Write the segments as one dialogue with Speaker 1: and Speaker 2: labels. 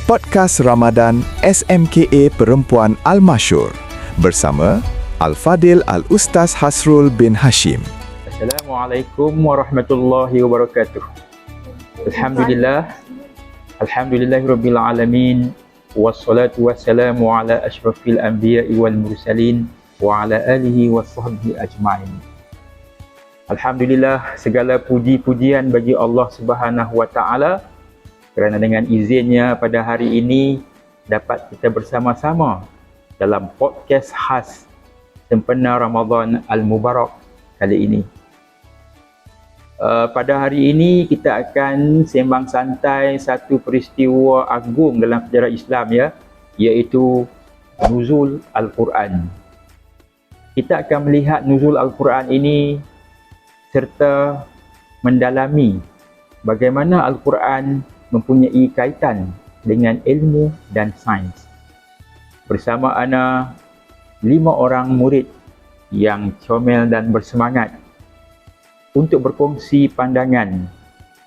Speaker 1: Podcast Ramadan SMKA Perempuan Al-Masyhur bersama Al-Fadil Al-Ustaz Hasrul bin Hashim.
Speaker 2: Assalamualaikum warahmatullahi wabarakatuh. Alhamdulillahirabbil alamin wassalatu wassalamu ala asyrafil anbiya'i wal mursalin wa ala alihi washabbihi ajma'in. Alhamdulillah, segala puji-pujian bagi Allah Subhanahu wa taala kerana dengan izinnya pada hari ini dapat kita bersama-sama dalam podcast khas sempena Ramadan Al-Mubarak kali ini. Pada hari ini kita akan sembang santai satu peristiwa agung dalam sejarah Islam, iaitu nuzul Al-Quran. Kita akan melihat nuzul Al-Quran ini serta mendalami bagaimana Al-Quran mempunyai kaitan dengan ilmu dan sains. Bersama ana 5 orang murid yang comel dan bersemangat untuk berkongsi pandangan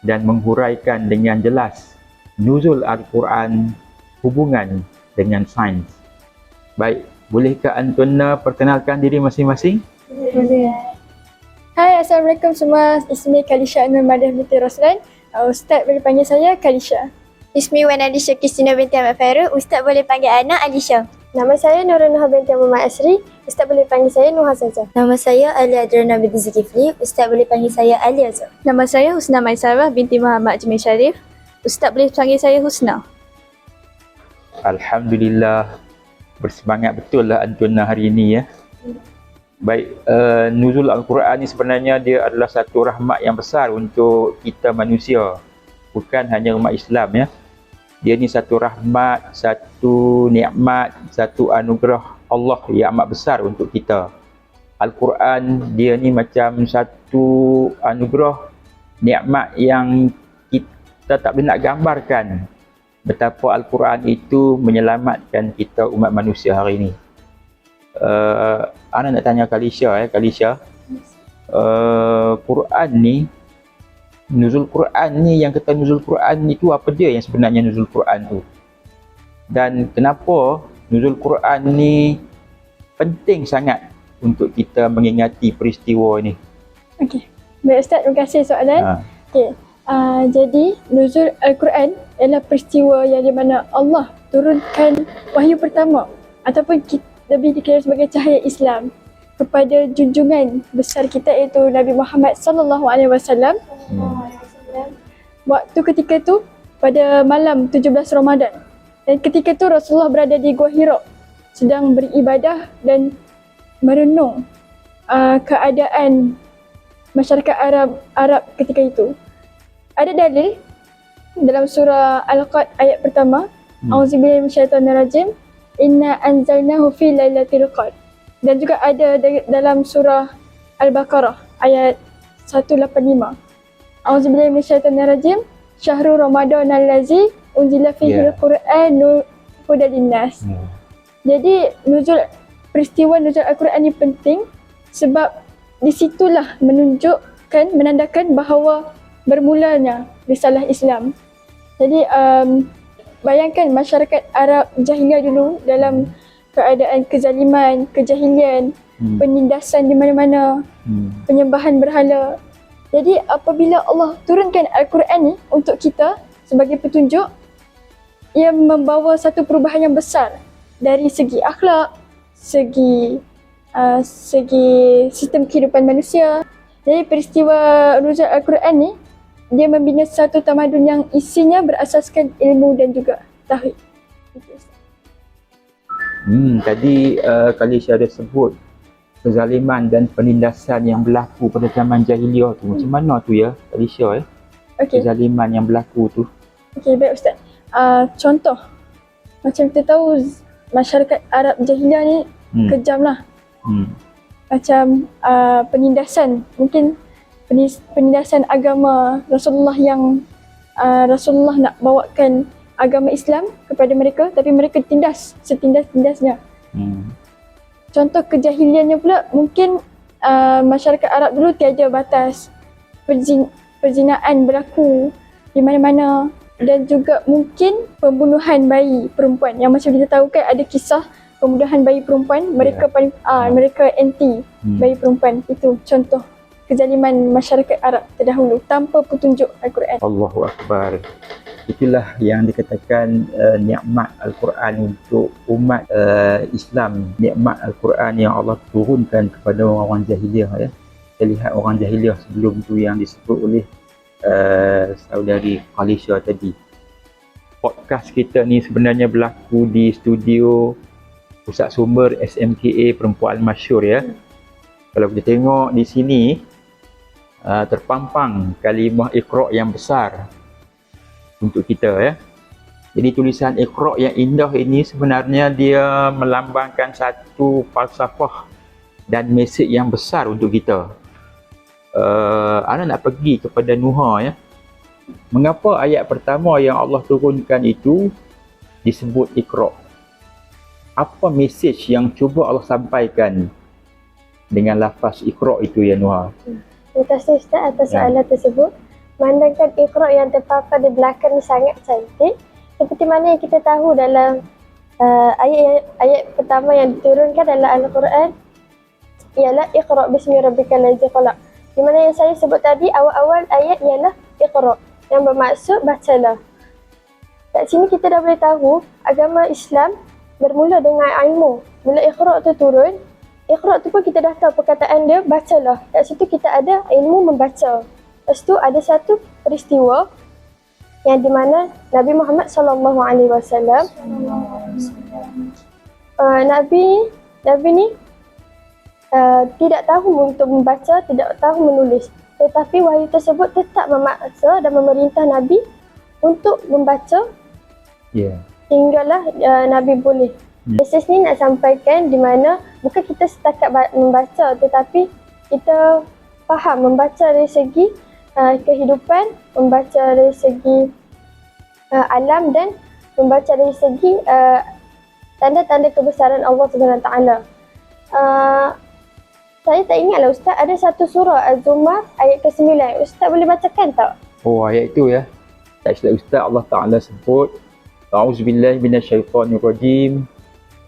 Speaker 2: dan menghuraikan dengan jelas nuzul Al-Quran hubungan dengan sains. Baik, bolehkah Antuna perkenalkan diri masing-masing?
Speaker 3: Boleh. Hai, Assalamualaikum semua. Ismi Kalisha Nur Madah binti Roslan. Ustaz boleh panggil saya Kalisha.
Speaker 4: Ismi Wan Alisha Kristina binti Ahmad Fairul. Ustaz boleh panggil Ana Alisha.
Speaker 3: Nama saya Nurul Nuha binti Muhammad Asri. Ustaz boleh panggil saya Nuha saja.
Speaker 4: Nama saya Ali Adrana binti Zulkifli. Ustaz boleh panggil saya Ali Azhar.
Speaker 5: Nama saya Husna Maisarah binti Muhammad Jamil Sharif. Ustaz boleh panggil saya Husna.
Speaker 2: Alhamdulillah, bersemangat betul lah Antuna hari ini, ya. Baik, nuzul Al-Quran ni sebenarnya dia adalah satu rahmat yang besar untuk kita manusia. Bukan hanya umat Islam, ya. Dia ni satu rahmat, satu nikmat, satu anugerah Allah yang amat besar untuk kita. Al-Quran dia ni macam satu anugerah, nikmat yang kita tak boleh nak gambarkan betapa Al-Quran itu menyelamatkan kita umat manusia hari ini. Ana nak tanya Kalisha, Quran ni, nuzul Quran ni, yang kata nuzul Quran itu apa dia yang sebenarnya nuzul Quran tu? Dan kenapa nuzul Quran ni penting sangat untuk kita mengingati peristiwa ni?
Speaker 3: Okey. Baik Ustaz, terima kasih soalan. Okey. Jadi nuzul Al-Quran ialah peristiwa yang di mana Allah turunkan wahyu pertama ataupun lebih dikenal sebagai cahaya Islam kepada junjungan besar kita iaitu Nabi Muhammad sallallahu alaihi wasallam. Waktu ketika tu pada malam 17 Ramadan. Dan ketika tu Rasulullah berada di Gua Hira sedang beribadah dan merenung keadaan masyarakat Arab ketika itu. Ada dalil dalam surah Al-Qad ayat pertama, Auzubillahi minasyaitonirrajim. Inna anzalnahu fi lailatul qadr. Dan juga ada dalam surah Al-Baqarah ayat 185. Auzubillahi minasyaitonirrajim. Syahrul Ramadan allazi unzila fihi al-Qur'anu hudan linnas. Jadi peristiwa nuzul Al-Quran ini penting sebab di situlah menandakan bahawa bermulanya risalah Islam. Jadi bayangkan masyarakat Arab jahiliah dulu dalam keadaan kezaliman, kejahilian, penindasan di mana-mana, penyembahan berhala. Jadi apabila Allah turunkan Al-Quran ni untuk kita sebagai petunjuk, ia membawa satu perubahan yang besar dari segi akhlak, segi sistem kehidupan manusia. Jadi peristiwa nuzul Al-Quran ni dia membina satu tamadun yang isinya berasaskan ilmu dan juga tauhid.
Speaker 2: Tadi Kalisha ada sebut kezaliman dan penindasan yang berlaku pada zaman jahiliah tu. Macam mana tu, ya Kalisha? Kezaliman yang berlaku tu.
Speaker 3: Okey, baik Ustaz. Contoh, macam kita tahu masyarakat Arab jahiliah ni kejam lah. Macam penindasan, mungkin penindasan agama Rasulullah yang Rasulullah nak bawakan agama Islam kepada mereka, tapi mereka tindas setindas-tindasnya. Contoh kejahiliannya pula, mungkin masyarakat Arab dulu tiada batas, perzinaan berlaku di mana-mana. dan juga mungkin pembunuhan bayi perempuan yang macam kita tahu kan ada kisah pembunuhan bayi perempuan, mereka paling mereka anti bayi perempuan. Itu contoh kezaliman masyarakat Arab terdahulu tanpa petunjuk Al-Quran.
Speaker 2: Allahu Akbar. Itulah yang dikatakan nikmat Al-Quran untuk umat Islam. Nikmat Al-Quran yang Allah turunkan kepada orang jahiliah, ya. Kita lihat orang jahiliah sebelum tu yang disebut oleh saudari Khalisha tadi. Podcast kita ni sebenarnya berlaku di studio Pusat Sumber SMKA Perempuan Al-Masyhur, ya. Kalau kita tengok di sini terpampang kalimah Iqra yang besar untuk kita, ya. Jadi tulisan Iqra yang indah ini sebenarnya dia melambangkan satu falsafah dan mesej yang besar untuk kita. Ana nak pergi kepada Nuha, ya. Mengapa ayat pertama yang Allah turunkan itu disebut Iqra? Apa mesej yang cuba Allah sampaikan dengan lafaz Iqra itu, ya Nuha?
Speaker 4: Terima kasih Ustaz atas soalan tersebut. Memandangkan Iqra yang terpampang di belakang ni sangat cantik. Seperti mana yang kita tahu dalam ayat pertama yang diturunkan dalam Al-Quran ialah Iqra bismi rabbikal ladzi khalaq. Di mana yang saya sebut tadi awal-awal ayat ialah Iqra yang bermaksud bacalah. Kat sini kita dah boleh tahu agama Islam bermula dengan ilmu. Bila Iqra tu turun, Iqra tu pun kita dah tahu perkataan dia bacalah. Kat situ kita ada ilmu membaca. Lepas tu ada satu peristiwa yang di mana Nabi Muhammad SAW Nabi ni tidak tahu untuk membaca, tidak tahu menulis. Tetapi wahyu tersebut tetap memaksa dan memerintah Nabi untuk membaca. Hinggalah Nabi boleh. Mesej ni nak sampaikan di mana bukan kita setakat membaca, tetapi kita faham membaca dari segi kehidupan, membaca dari segi alam dan membaca dari segi tanda-tanda kebesaran Allah Subhanahu Wa Taala. Saya tak ingatlah Ustaz, ada satu surah Az-Zumar ayat ke-9. Ustaz boleh bacakan tak?
Speaker 2: Oh, ayat itu, ya. Tak silap Ustaz, Allah Ta'ala sebut, A'udzubillahi minasyaitanirrajim.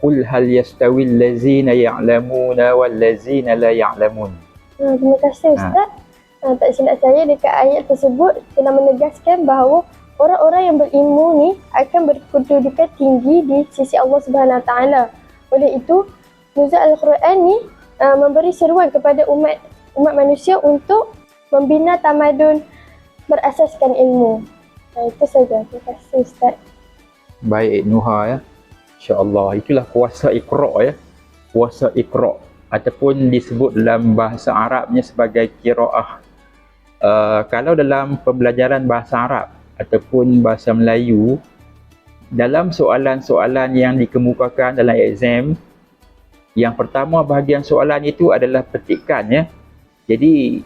Speaker 2: Qul hal yastawil ladzina ya'lamuna wal ladzina la ya'lamun.
Speaker 4: Terima kasih Ustaz. Tak silap saya dekat ayat tersebut telah menegaskan bahawa orang-orang yang berilmu ni akan berkedudukan tinggi di sisi Allah Subhanahu Wa Taala. Oleh itu, nuzul Al-Quran ni memberi seruan kepada umat manusia untuk membina tamadun berasaskan ilmu. Itu saja. Terima kasih Ustaz.
Speaker 2: Baik Nuha, ya. InsyaAllah. Itulah kuasa Iqra, ya. Kuasa Iqra ataupun disebut dalam bahasa Arabnya sebagai qiraah. Kalau dalam pembelajaran bahasa Arab ataupun bahasa Melayu, dalam soalan-soalan yang dikemukakan dalam exam, yang pertama bahagian soalan itu adalah petikan, ya. Jadi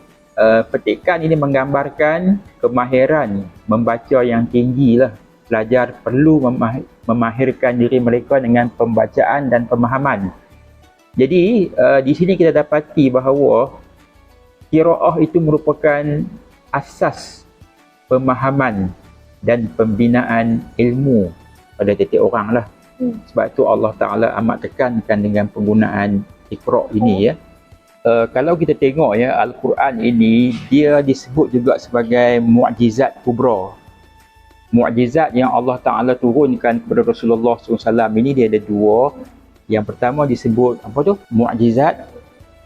Speaker 2: petikan ini menggambarkan kemahiran membaca yang tinggi lah. Pelajar perlu memahirkan diri mereka dengan pembacaan dan pemahaman. Jadi di sini kita dapati bahawa qiraah itu merupakan asas pemahaman dan pembinaan ilmu pada tiap orang lah. Sebab itu Allah Ta'ala amat tekankan dengan penggunaan Iqra ini, ya. Kalau kita tengok, ya, Al-Quran ini dia disebut juga sebagai mukjizat kubra. Mukjizat yang Allah Ta'ala turunkan kepada Rasulullah SAW ini dia ada dua. Yang pertama disebut apa tu? Mukjizat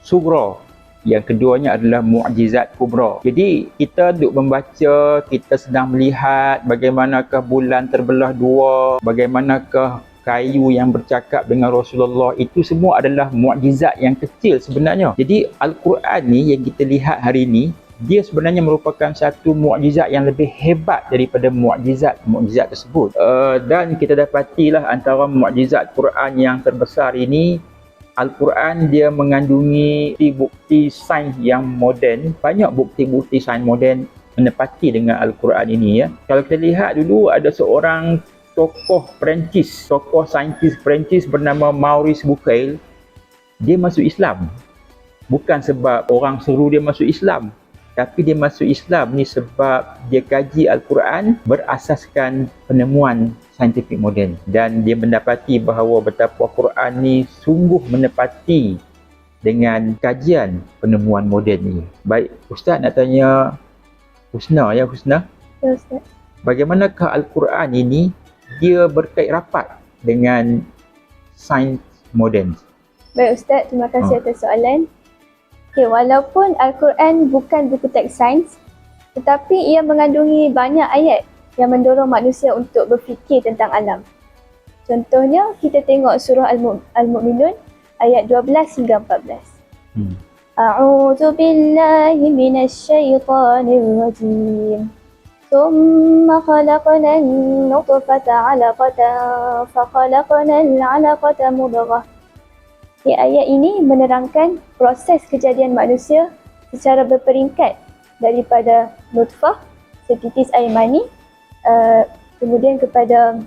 Speaker 2: sugra. Yang keduanya adalah mukjizat kubra. Jadi kita duduk membaca, kita sedang melihat bagaimanakah bulan terbelah dua, bagaimanakah kayu yang bercakap dengan Rasulullah, itu semua adalah mukjizat yang kecil sebenarnya. Jadi Al-Quran ni yang kita lihat hari ini, dia sebenarnya merupakan satu mukjizat yang lebih hebat daripada mukjizat tersebut. Dan kita dapatilah antara mukjizat Quran yang terbesar ini, Al-Quran dia mengandungi bukti sains yang moden. Banyak bukti-bukti sains moden menepati dengan Al-Quran ini, ya. Kalau kita lihat dulu, ada seorang tokoh Perancis, tokoh saintis Perancis bernama Maurice Bucaille. Dia masuk Islam bukan sebab orang suruh dia masuk Islam, Tapi dia masuk Islam ni sebab dia kaji Al-Quran berasaskan penemuan saintifik moden, dan dia mendapati bahawa betapa Al-Quran ni sungguh menepati dengan kajian penemuan moden ni. Baik, Ustaz nak tanya Husna ya, Husna.
Speaker 4: Ya Ustaz.
Speaker 2: Bagaimanakah Al-Quran ini dia berkait rapat dengan sains moden?
Speaker 5: Baik Ustaz, terima kasih atas soalan. Okay, walaupun Al-Quran bukan buku teks sains, tetapi ia mengandungi banyak ayat yang mendorong manusia untuk berfikir tentang alam. Contohnya, kita tengok surah Al-Mu'minun ayat 12 hingga 14. A'udzu billahi minasyaitonir rajim. ثم خلقنا النطفة علقة فخلقنا العلقة مضغة. Di ayat ini menerangkan proses kejadian manusia secara berperingkat daripada nutfah, setitis air mani, kemudian kepada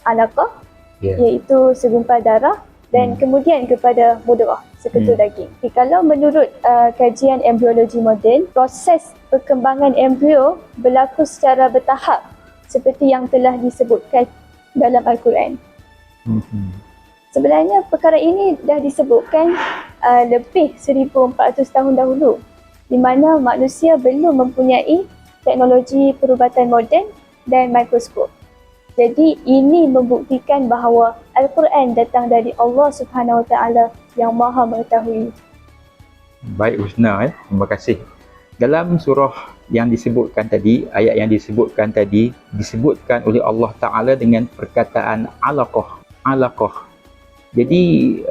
Speaker 5: alaqah, iaitu segumpal darah, dan kemudian kepada mudghah, seketul daging. Okay, kalau menurut kajian embriologi moden, proses perkembangan embrio berlaku secara bertahap seperti yang telah disebutkan dalam Al-Quran. Sebenarnya perkara ini dah disebutkan lebih 1400 tahun dahulu, di mana manusia belum mempunyai teknologi perubatan moden dan mikroskop. Jadi ini membuktikan bahawa Al-Quran datang dari Allah Subhanahu Wa Taala yang Maha mengetahui.
Speaker 2: Baik Husna, terima kasih. Dalam surah yang disebutkan tadi, ayat yang disebutkan tadi, disebutkan oleh Allah Ta'ala dengan perkataan alaqah. Jadi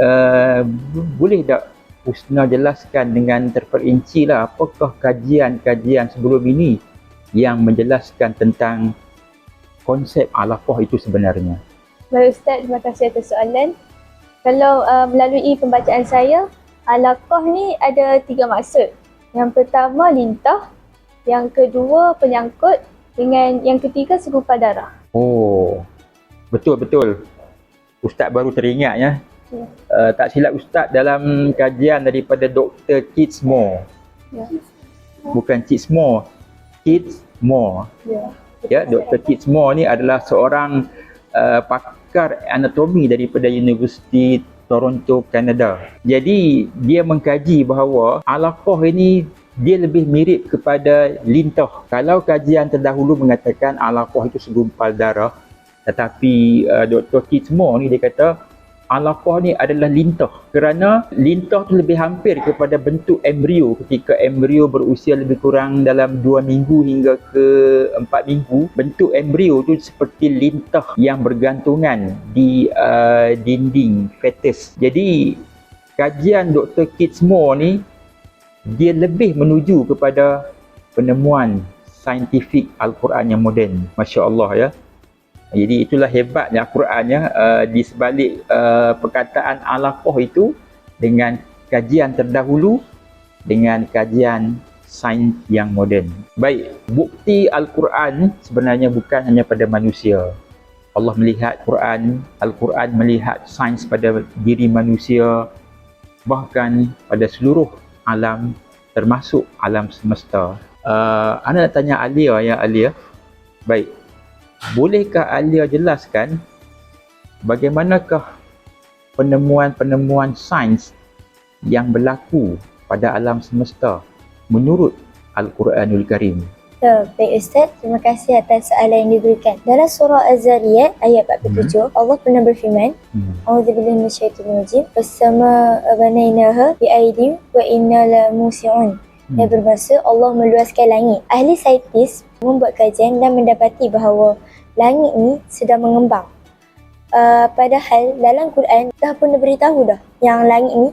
Speaker 2: boleh tak Husna jelaskan dengan terperinci lah, apakah kajian-kajian sebelum ini yang menjelaskan tentang konsep alaqah itu sebenarnya?
Speaker 5: Baik Ustaz, terima kasih atas soalan. Kalau melalui pembacaan saya, alaqah ni ada 3 maksud. Yang pertama lintah, yang kedua penyangkut, dengan yang ketiga segumpal darah.
Speaker 2: Oh, betul-betul. Ustaz baru teringat ya. Tak silap Ustaz dalam kajian daripada Dr. Kidsmore.
Speaker 5: Ya.
Speaker 2: Bukan Kidsmore, Kidsmore. Ya, Dr. Kidsmore ni adalah seorang pakar anatomi daripada Universiti Toronto, Kanada. Jadi dia mengkaji bahawa alaqah ini dia lebih mirip kepada lintah. Kalau kajian terdahulu mengatakan alaqah itu segumpal darah, tetapi Dr. Kidsmore ni dia kata alaqah ni adalah lintah, kerana lintah tu lebih hampir kepada bentuk embrio ketika embrio berusia lebih kurang dalam 2 minggu hingga ke 4 minggu. Bentuk embrio tu seperti lintah yang bergantungan di dinding fetus. Jadi kajian Dr. Kidsmore ni dia lebih menuju kepada penemuan saintifik Al-Quran yang moden. Masya Allah ya. Jadi itulah hebatnya Al-Quran ya, di sebalik perkataan alaqah itu dengan kajian terdahulu dengan kajian sains yang moden. Baik, bukti Al-Quran sebenarnya bukan hanya pada manusia. Allah melihat Al-Quran melihat sains pada diri manusia, bahkan pada seluruh alam termasuk alam semesta. Ana nak tanya Alia ya, Alia. Baik. Bolehkah Alia jelaskan bagaimanakah penemuan-penemuan sains yang berlaku pada alam semesta menurut Al-Quranul Karim?
Speaker 4: Baik Ustaz, terima kasih atas soalan yang diberikan. Dalam surah Az-Zariyat ayat 47, Allah pernah berfirman, A'udzubillahi minasyaitonir rajim, "Was-samaa banainaha bi'aidin wa inna lamusi'un." Yang bermaksud Allah meluaskan langit. Ahli saintis membuat kajian dan mendapati bahawa langit ni sedang mengembang. Padahal dalam Quran dah pernah beritahu dah yang langit ni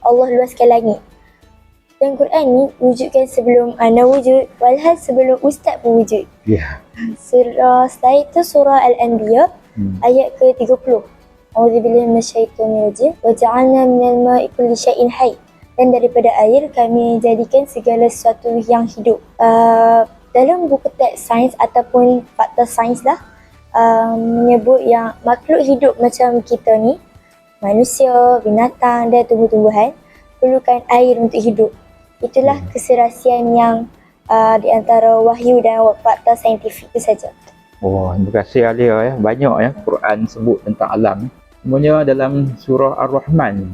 Speaker 4: Allah luaskan langit. Dan Quran ni wujudkan sebelum ana wujud, walhal sebelum Ustaz pun wujud. Setelah itu surah Al-Anbiya ayat ke-30. A'udzubillahi minasyaitonir rajim. Wa ja'alna minal ma'i kulli syai'in hayy. Dan daripada air kami jadikan segala sesuatu yang hidup. Dalam buku teks sains ataupun fakta sains lah, menyebut yang makhluk hidup macam kita ni, manusia, binatang dan tumbuh-tumbuhan, perlukan air untuk hidup.
Speaker 5: Itulah keserasian yang di antara wahyu dan fakta saintifik itu saja.
Speaker 2: Oh, terima kasih Alia ya. Banyak ya Quran sebut tentang alam. Semuanya dalam surah Ar-Rahman.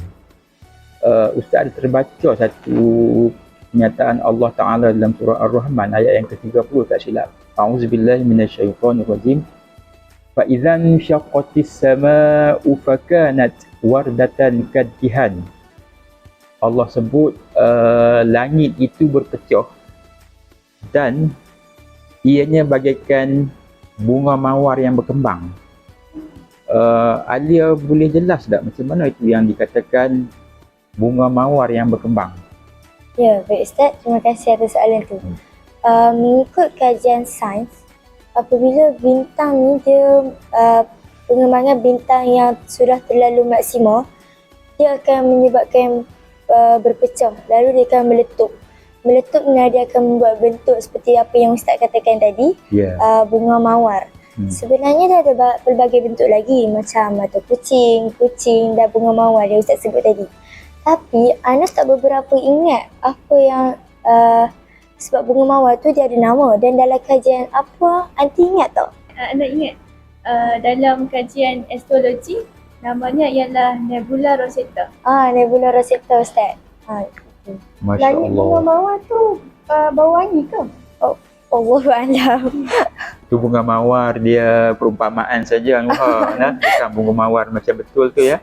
Speaker 2: Ustaz ada terbaca satu kenyataan Allah Ta'ala dalam surah Ar-Rahman ayat yang ke-30 tak silap. A'udzubillahi minasyaitonirrajim. Fa idzan syaqqatis samaa'u fakanat wardatan kadhihan. Allah sebut langit itu berpecah dan ianya bagaikan bunga mawar yang berkembang. Alia boleh jelas tak macam mana itu yang dikatakan bunga mawar yang berkembang?
Speaker 5: Ya, baik Ustaz. Terima kasih atas soalan itu. Mengikut kajian sains, apabila bintang ni dia pengembangan bintang yang sudah terlalu maksima, dia akan menyebabkan berpecah, lalu dia akan meletup. Meletup ni dia akan membuat bentuk seperti apa yang Ustaz katakan tadi, bunga mawar. Sebenarnya dia ada pelbagai bentuk lagi, macam mata kucing dan bunga mawar yang Ustaz sebut tadi. Tapi Anas tak beberapa ingat apa yang sebab bunga mawar tu dia ada nama, dan dalam kajian apa, Anti ingat tak?
Speaker 3: Anda ingat dalam kajian astrologi namanya ialah Nebula Rosetta.
Speaker 5: Nebula Rosetta Ustaz.
Speaker 2: Masya
Speaker 3: Langit bunga
Speaker 2: Allah.
Speaker 3: mawar tu bau wangi ke?
Speaker 5: Allahu'alam.
Speaker 2: Itu bunga mawar dia perumpamaan saja Nuha. Bukan bunga mawar macam betul tu ya.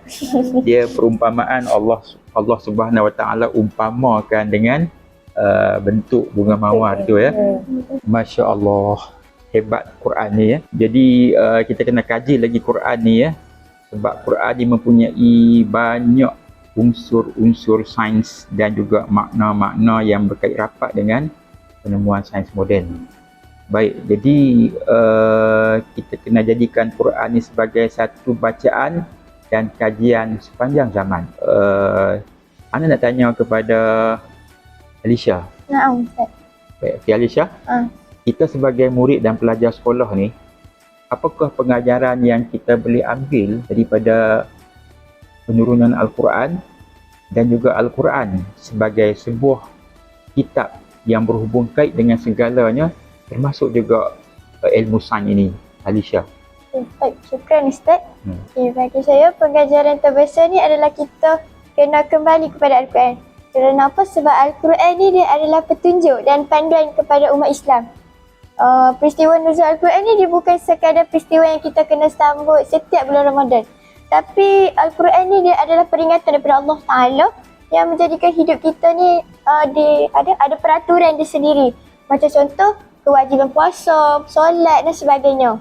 Speaker 2: Dia perumpamaan Allah Subhanahu Wa Taala umpamakan dengan bentuk bunga mawar tu ya. Masya Allah. Hebat Quran ni ya. Jadi kita kena kaji lagi Quran ni ya. Sebab Quran ni mempunyai banyak unsur-unsur sains dan juga makna-makna yang berkait rapat dengan penemuan sains moden. Baik, jadi kita kena jadikan Quran ni sebagai satu bacaan dan kajian sepanjang zaman. Ana nak tanya kepada Alisha.
Speaker 5: Naam Ustaz.
Speaker 2: Baik, okay, Alisha. Kita sebagai murid dan pelajar sekolah ni, apakah pengajaran yang kita boleh ambil daripada penurunan Al-Quran dan juga Al-Quran sebagai sebuah kitab yang berhubung kait dengan segalanya, termasuk juga ilmu sains ini, Alisha?
Speaker 4: Baik, syukran Ustaz. Bagi saya, pengajaran terbesar ni adalah kita kena kembali kepada Al-Quran. Kerana apa? Sebab Al-Quran ni dia adalah petunjuk dan panduan kepada umat Islam. Peristiwa nuzul Al-Quran ni dia bukan sekadar peristiwa yang kita kena sambut setiap bulan Ramadan. Tapi Al-Quran ni dia adalah peringatan daripada Allah Ta'ala yang menjadikan hidup kita ni ada peraturan dia sendiri. Macam contoh, kewajiban puasa, solat dan sebagainya.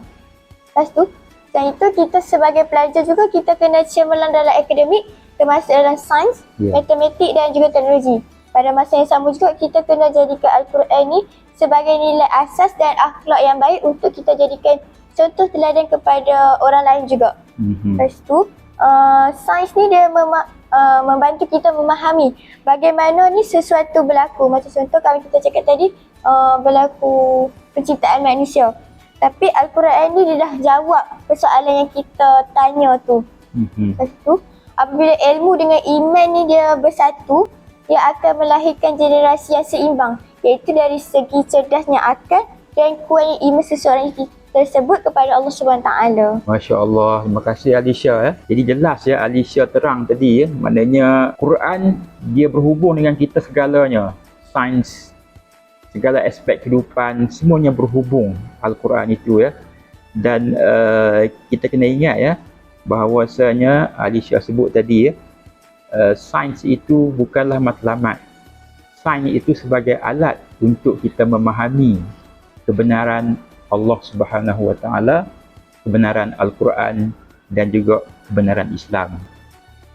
Speaker 4: Lepas tu, selain itu kita sebagai pelajar juga kita kena cemerlang dalam akademik, termasuk dalam sains, matematik dan juga teknologi. Pada masa yang sama juga kita kena jadikan Al-Quran ni sebagai nilai asas dan akhlak yang baik untuk kita jadikan contoh teladan kepada orang lain juga. Lepas tu, sains ni dia membantu kita memahami bagaimana ni sesuatu berlaku. Macam contoh kalau kita cakap tadi, berlaku penciptaan manusia. Tapi Al-Quran ni dia dah jawab persoalan yang kita tanya tu. Lepas tu, apabila ilmu dengan iman ni dia bersatu, dia akan melahirkan generasi yang seimbang, iaitu dari segi cerdasnya akal dan kuatnya iman seseorang tersebut kepada Allah SWT.
Speaker 2: Masya Allah, terima kasih Alisha ya. Jadi jelas ya, Alisha terang tadi ya, maknanya Quran dia berhubung dengan kita segalanya. Sains, segala aspek kehidupan, semuanya berhubung Al-Quran itu ya. Dan kita kena ingat ya, bahawasanya Alisha sebut tadi ya, sains itu bukanlah matlamat. Sains itu sebagai alat untuk kita memahami kebenaran Allah Subhanahu Wa Taala, kebenaran Al-Quran dan juga kebenaran Islam.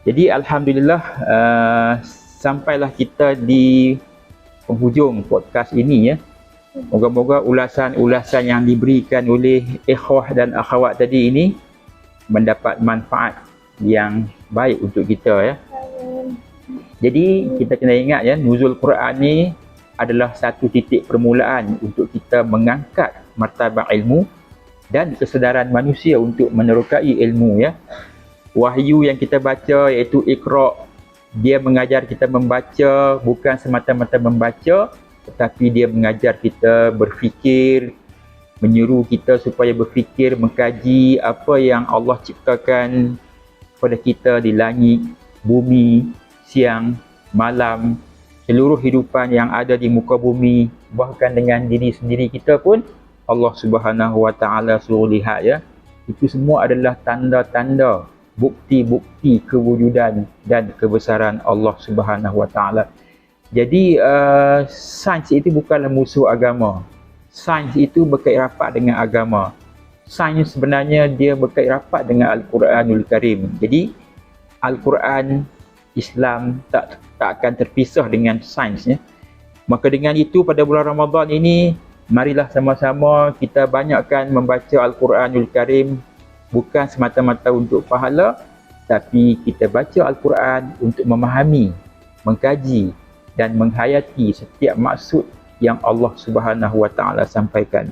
Speaker 2: Jadi alhamdulillah sampailah kita di penghujung podcast ini ya. Moga-moga ulasan-ulasan yang diberikan oleh ikhwah dan akhwat tadi ini mendapat manfaat yang baik untuk kita ya. Jadi kita kena ingat ya, nuzul Quran ni adalah satu titik permulaan untuk kita mengangkat martabat ilmu dan kesedaran manusia untuk menerokai ilmu ya. Wahyu yang kita baca iaitu Iqra Dia mengajar kita membaca, bukan semata-mata membaca, tetapi dia mengajar kita berfikir, menyuruh kita supaya berfikir, mengkaji apa yang Allah ciptakan kepada kita di langit, bumi, siang, malam, seluruh hidupan yang ada di muka bumi, bahkan dengan diri sendiri kita pun Allah Subhanahu Wa Taala suruh lihat ya. Itu semua adalah tanda-tanda, bukti-bukti kewujudan dan kebesaran Allah Subhanahu Wa Taala. Jadi sains itu bukanlah musuh agama. Sains itu berkait rapat dengan agama. Sains sebenarnya dia berkait rapat dengan Al-Quranul Karim. Jadi Al-Quran, Islam tak akan terpisah dengan sains ya. Maka dengan itu pada bulan Ramadan ini, marilah sama-sama kita banyakkan membaca Al-Quranul Karim, bukan semata-mata untuk pahala, tapi kita baca Al-Quran untuk memahami, mengkaji dan menghayati setiap maksud yang Allah Subhanahu Wa Taala sampaikan.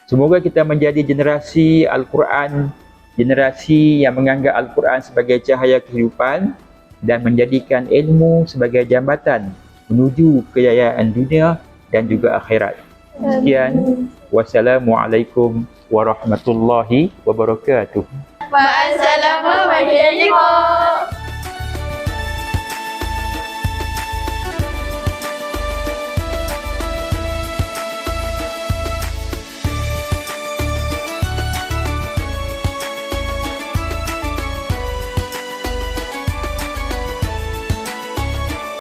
Speaker 2: Semoga kita menjadi generasi Al-Quran, generasi yang menganggap Al-Quran sebagai cahaya kehidupan dan menjadikan ilmu sebagai jambatan menuju kejayaan dunia dan juga akhirat. Sekian. Wassalamualaikum warahmatullahi wabarakatuh.
Speaker 6: Ma'assalamah wa